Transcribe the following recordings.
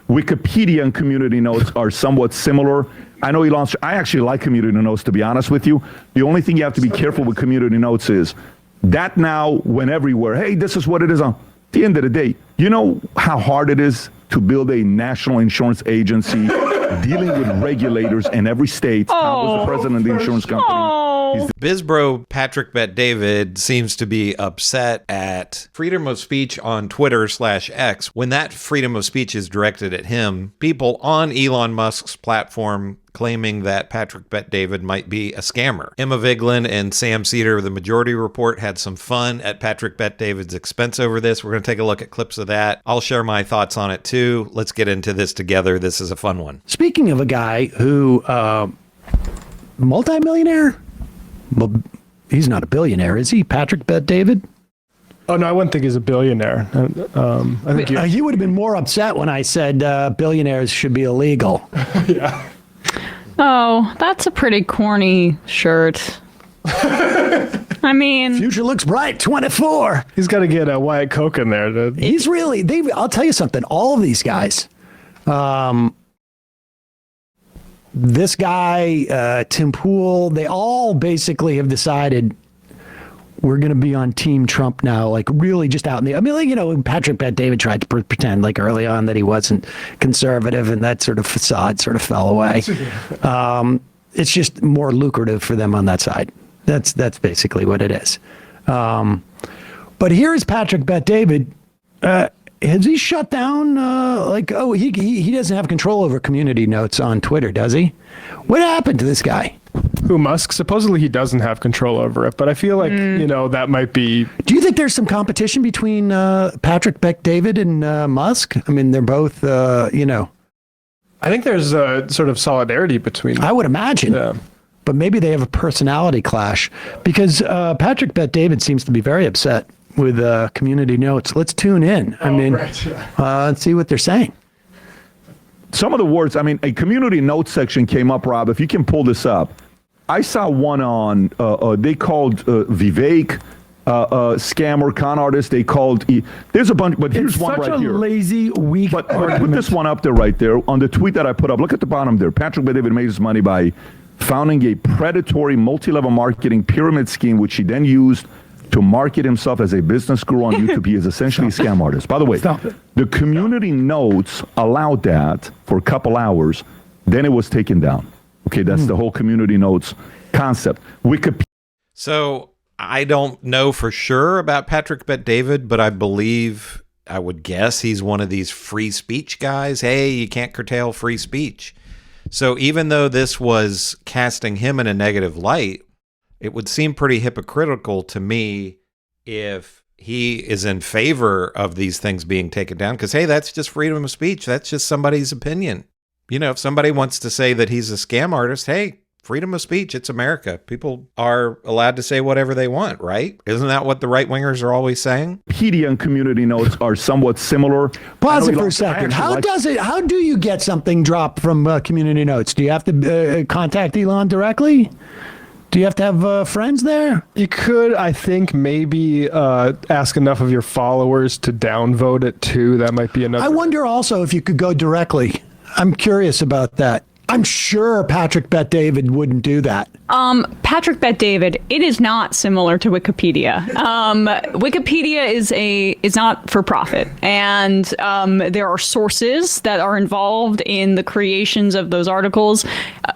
Wikipedia and community notes are somewhat similar. I know I actually like community notes, to be honest with you. The only thing you have to be careful with community notes is that now went everywhere. Hey, this is what it is on. At the end of the day, you know how hard it is to build a national insurance agency dealing with regulators in every state. Tom was the president of the insurance company. Bizbro Patrick Bet-David seems to be upset at freedom of speech on Twitter/X. When that freedom of speech is directed at him, people on Elon Musk's platform claiming that Patrick Bet-David might be a scammer. Emma Vigeland and Sam Seder of the Majority Report had some fun at Patrick Bet-David's expense over this. We're going to take a look at clips of that. I'll share my thoughts on it too. Let's get into this together. This is a fun one. Speaking of a guy who, multimillionaire? Well, he's not a billionaire, is he, Patrick Bet-David? Oh, no, I wouldn't think he's a billionaire. I think he would have been more upset when I said billionaires should be illegal. Yeah. Oh, that's a pretty corny shirt. I mean... Future looks bright, 24. He's got to get a White Coke in there. He's really... I'll tell you something. All of these guys... this guy, Tim Pool, they all basically have decided we're going to be on Team Trump now, like really just out in the... I mean, like, you know, Patrick Bet-David tried to pretend like early on that he wasn't conservative, and that sort of facade sort of fell away. It's just more lucrative for them on that side. That's basically what it is. But here's Patrick Bet-David. Has he shut down, he doesn't have control over community notes on Twitter, does he? What happened to this guy? Who, Musk? Supposedly he doesn't have control over it, but I feel like, that might be... Do you think there's some competition between Patrick Bet-David and Musk? I mean, they're both, I think there's a sort of solidarity between them. I would imagine. Yeah. But maybe they have a personality clash, because Patrick Bet-David seems to be very upset with community notes. Let's tune in. Let's see what they're saying. Some of the words, a community notes section came up, Rob. If you can pull this up. I saw one on, they called Vivek, scammer, con artist. They called, there's a bunch, but here's one right here. Such a lazy, weak But put this one up there right there on the tweet that I put up. Look at the bottom there. Patrick Bet-David made his money by founding a predatory multi-level marketing pyramid scheme, which he then used to market himself as a business guru on YouTube. He is essentially a scam artist. By the way, the community notes allowed that for a couple hours. Then it was taken down. Okay, that's the whole community notes concept. Wikipedia. So I don't know for sure about Patrick Bet-David, but I would guess he's one of these free speech guys. Hey, you can't curtail free speech. So even though this was casting him in a negative light, it would seem pretty hypocritical to me if he is in favor of these things being taken down, because, hey, that's just freedom of speech. That's just somebody's opinion. If somebody wants to say that he's a scam artist, hey, freedom of speech. It's America. People are allowed to say whatever they want, right? Isn't that what the right-wingers are always saying? Wikipedia and community notes are somewhat similar. Pause it for a second. How do you get something dropped from community notes? Do you have to contact Elon directly? Do you have to have friends there? You could, I think, maybe ask enough of your followers to downvote it too. That might be another. I wonder also if you could go directly. I'm curious about that. I'm sure Patrick Bet-David wouldn't do that. Patrick Bet-David, it is not similar to Wikipedia. Wikipedia is not for profit, and there are sources that are involved in the creations of those articles.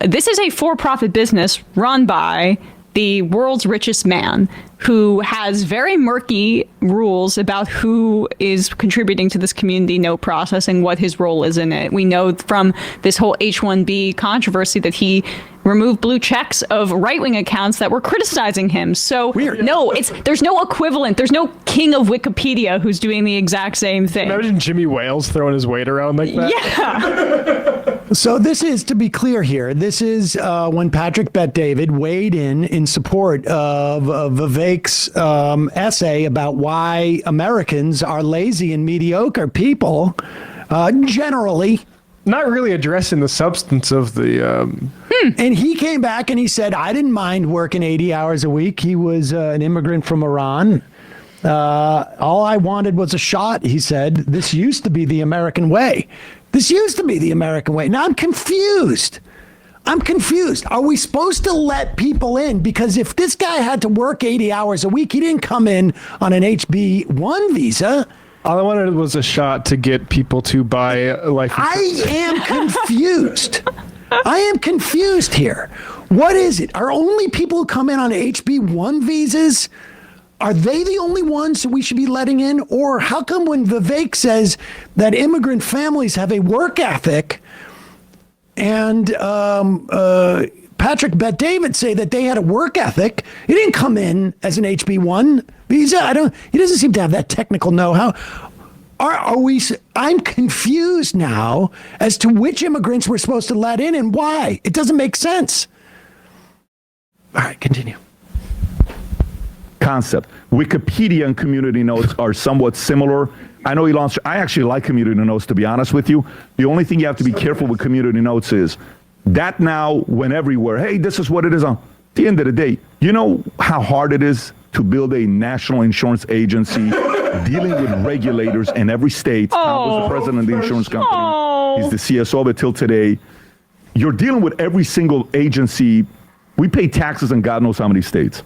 This is a for-profit business run by the world's richest man, who has very murky rules about who is contributing to this community note process and what his role is in it. We know from this whole H-1B controversy that he removed blue checks of right-wing accounts that were criticizing him. So no, there's no equivalent. There's no king of Wikipedia who's doing the exact same thing. Imagine Jimmy Wales throwing his weight around like that. Yeah. So this is, to be clear here, this is when Patrick Bet-David weighed in support of Vivek's essay about why Americans are lazy and mediocre people, generally. Not really addressing the substance of the... And he came back and he said, I didn't mind working 80 hours a week. He was an immigrant from Iran. All I wanted was a shot, he said. This used to be the American way. This used to be the American way. Now I'm confused. Are we supposed to let people in? Because if this guy had to work 80 hours a week, he didn't come in on an HB1 visa. All I wanted was a shot to get people to buy life insurance. I am confused. I am confused here. What is it? Are only people who come in on HB1 visas, are they the only ones that we should be letting in? Or how come when Vivek says that immigrant families have a work ethic and Patrick Bet-David say that they had a work ethic, he didn't come in as an HB1 visa. He doesn't seem to have that technical know-how. I'm confused now as to which immigrants we're supposed to let in and why. It doesn't make sense. All right, continue. Concept. Wikipedia and community notes are somewhat similar. I know I actually like community notes, to be honest with you. The only thing you have to be careful with community notes is that now went everywhere. Hey, this is what it is. At the end of the day, you know how hard it is to build a national insurance agency dealing with regulators in every state. Tom was the president of the insurance company. He's the CSO of it till today. You're dealing with every single agency. We pay taxes in God knows how many states.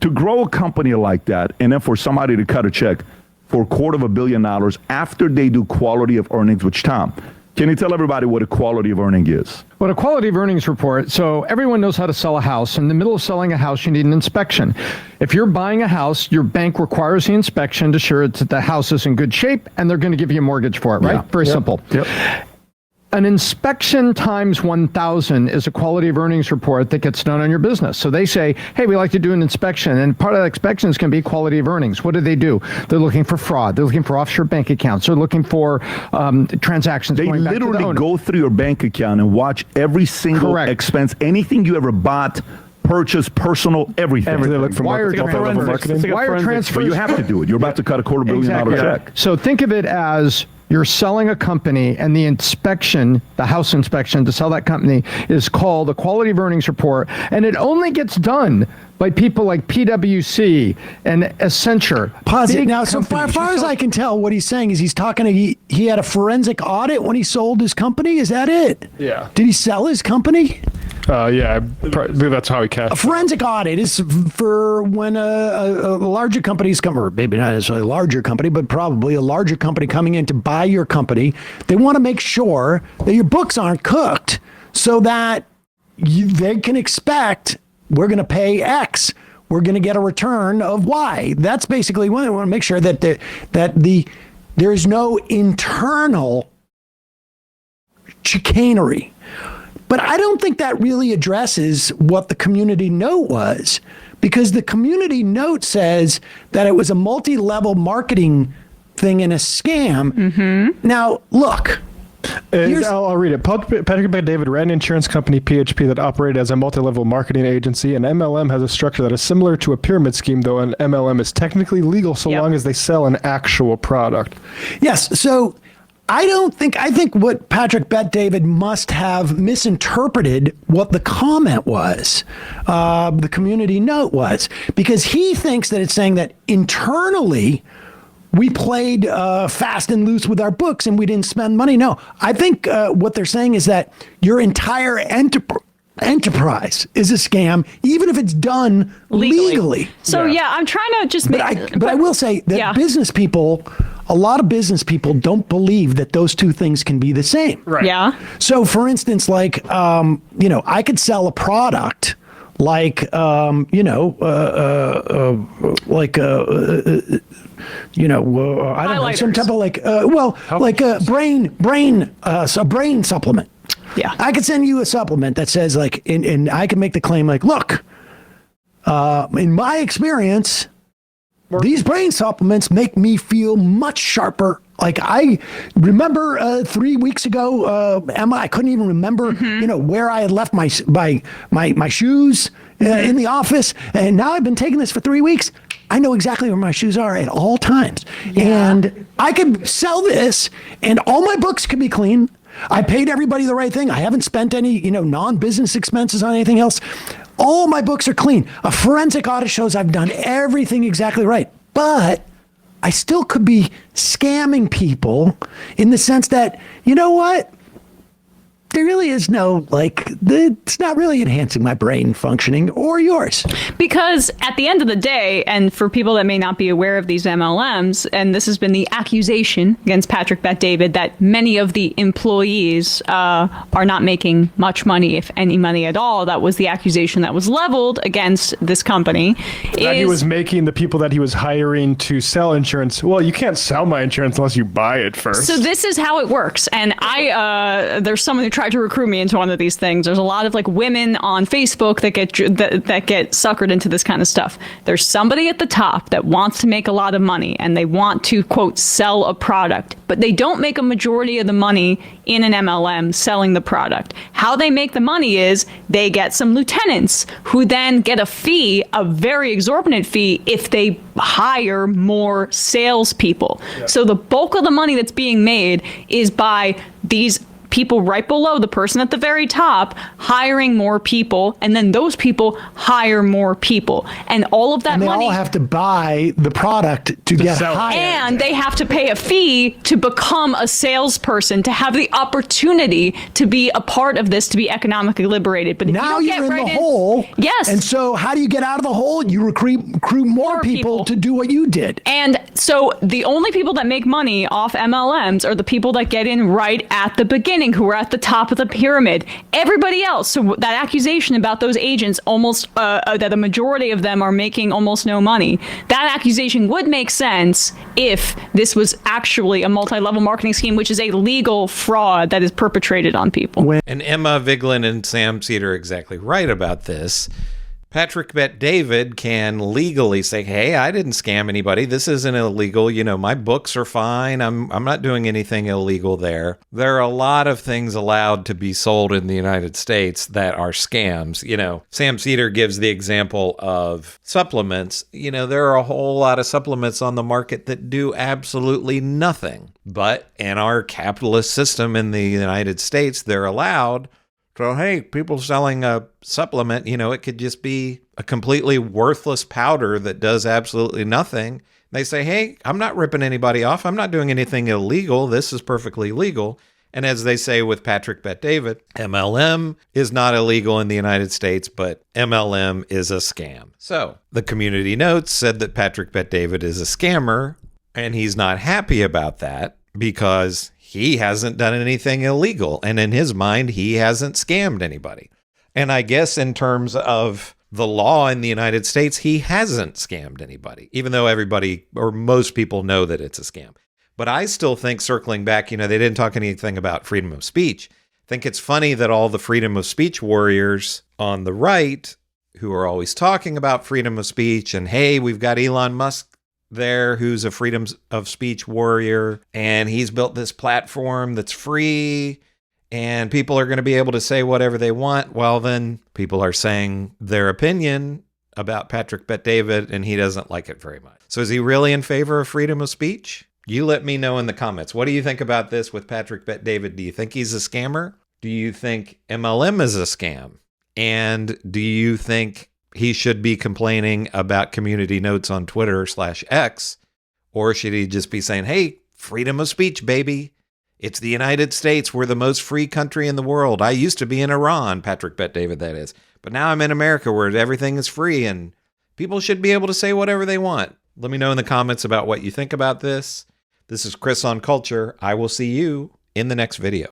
To grow a company like that, and then for somebody to cut a check for $250 million after they do quality of earnings, which Tom, can you tell everybody what a quality of earning is? Well, a quality of earnings report, so everyone knows how to sell a house. In the middle of selling a house, you need an inspection. If you're buying a house, your bank requires the inspection to assure that the house is in good shape, and they're going to give you a mortgage for it, right? Yeah. Very simple. Yep. An inspection times 1,000 is a quality of earnings report that gets done on your business. So they say, hey, we like to do an inspection, and part of that inspection is going to be quality of earnings. What do? They're looking for fraud. They're looking for offshore bank accounts. They're looking for transactions They going back to the literally owner. go through your bank account and watch every single Correct. expense, anything you ever bought, purchased, personal, everything. They look for Wire multi-level marketing. Wire transfers. But you have to do it. You're about to cut a $250 million check. So think of it as you're selling a company, and the inspection, the house inspection to sell that company, is called a quality of earnings report, and it only gets done by people like PwC and Accenture. Pause it Big now. So far companies. as I can tell, what he's saying is he's talking. He had a forensic audit when he sold his company. Is that it? Yeah. Did he sell his company? Yeah, I believe that's how he A cashed. forensic audit is for when a larger company's come, or maybe not necessarily a larger company, but probably a larger company coming in to buy your company. They want to make sure that your books aren't cooked so that they can expect we're going to pay X. We're going to get a return of Y. That's basically what they want to make sure that there is no internal chicanery. But I don't think that really addresses what the community note was, because the community note says that it was a multi-level marketing thing and a scam. Mm-hmm. Now, look. I'll read it. Patrick Bet-David ran an insurance company, PHP, that operated as a multi-level marketing agency. An MLM has a structure that is similar to a pyramid scheme, though an MLM is technically legal so long as they sell an actual product. Yes. So I think what Patrick Bet-David must have misinterpreted what the comment was, the community note was, because he thinks that it's saying that internally we played fast and loose with our books and we didn't spend money. No, I think what they're saying is that your entire enterprise is a scam, even if it's done legally. So I'm trying to just But I will say that business people, a lot of business people don't believe that those two things can be the same. Right. Yeah. So, for instance, like, I could sell a product like, I don't know, some type of like a brain supplement. Yeah. I could send you a supplement that says like, and I can make the claim like, look, in my experience, these brain supplements make me feel much sharper. Like I remember 3 weeks ago, Emma, I couldn't even remember, where I had left my shoes in the office. And now I've been taking this for 3 weeks. I know exactly where my shoes are at all times. Yeah. And I could sell this and all my books could be clean. I paid everybody the right thing. I haven't spent any, non-business expenses on anything else. All my books are clean. A forensic audit shows I've done everything exactly right. But I still could be scamming people in the sense that, you know what? There really is no, it's not really enhancing my brain functioning or yours. Because at the end of the day, and for people that may not be aware of these MLMs, and this has been the accusation against Patrick Bet-David that many of the employees are not making much money, if any money at all. That was the accusation that was leveled against this company. That he was making the people that he was hiring to sell insurance. Well, you can't sell my insurance unless you buy it first. So this is how it works. And there's someone who tried to recruit me into one of these things. There's a lot of women on Facebook that get suckered into this kind of stuff. There's somebody at the top that wants to make a lot of money and they want to, quote, sell a product, but they don't make a majority of the money in an MLM selling the product. How they make the money is they get some lieutenants who then get a fee, a very exorbitant fee, if they hire more salespeople. Yeah. So the bulk of the money that's being made is by these people right below the person at the very top hiring more people, and then those people hire more people, and all of that money. They all have to buy the product to get hired, and they have to pay a fee to become a salesperson to have the opportunity to be a part of this, to be economically liberated. But if now you you're get in the hole. Yes. And so how do you get out of the hole? You recruit more people to do what you did. And so the only people that make money off MLMs are the people that get in right at the beginning, who are at the top of the pyramid. Everybody else, so that accusation about those agents almost that a majority of them are making almost no money, that accusation would make sense if this was actually a multi-level marketing scheme, which is a legal fraud that is perpetrated on people. And Emma Vigeland and Sam Seder are exactly right about this. Patrick Bet-David can legally say, hey, I didn't scam anybody. This isn't illegal. You know, my books are fine. I'm not doing anything illegal there. There are a lot of things allowed to be sold in the United States that are scams. You know, Sam Seder gives the example of supplements. You know, there are a whole lot of supplements on the market that do absolutely nothing. But in our capitalist system in the United States, they're allowed. So, hey, people selling a supplement, you know, it could just be a completely worthless powder that does absolutely nothing. They say, hey, I'm not ripping anybody off. I'm not doing anything illegal. This is perfectly legal. And as they say with Patrick Bet-David, MLM is not illegal in the United States, but MLM is a scam. So the community notes said that Patrick Bet-David is a scammer, and he's not happy about that because he hasn't done anything illegal. And in his mind, he hasn't scammed anybody. And I guess in terms of the law in the United States, he hasn't scammed anybody, even though everybody or most people know that it's a scam. But I still think, circling back, you know, they didn't talk anything about freedom of speech. I think it's funny that all the freedom of speech warriors on the right, who are always talking about freedom of speech, and hey, we've got Elon Musk there who's a freedom of speech warrior, and he's built this platform that's free and people are going to be able to say whatever they want. Well, then people are saying their opinion about Patrick Bet-David and he doesn't like it very much. So is he really in favor of freedom of speech? You let me know in the comments. What do you think about this with Patrick Bet-David? Do you think he's a scammer? Do you think MLM is a scam? And do you think he should be complaining about community notes on Twitter/X, or should he just be saying, hey, freedom of speech, baby. It's the United States. We're the most free country in the world. I used to be in Iran, Patrick Bet-David, that is. But now I'm in America where everything is free and people should be able to say whatever they want. Let me know in the comments about what you think about this. This is Chris on Culture. I will see you in the next video.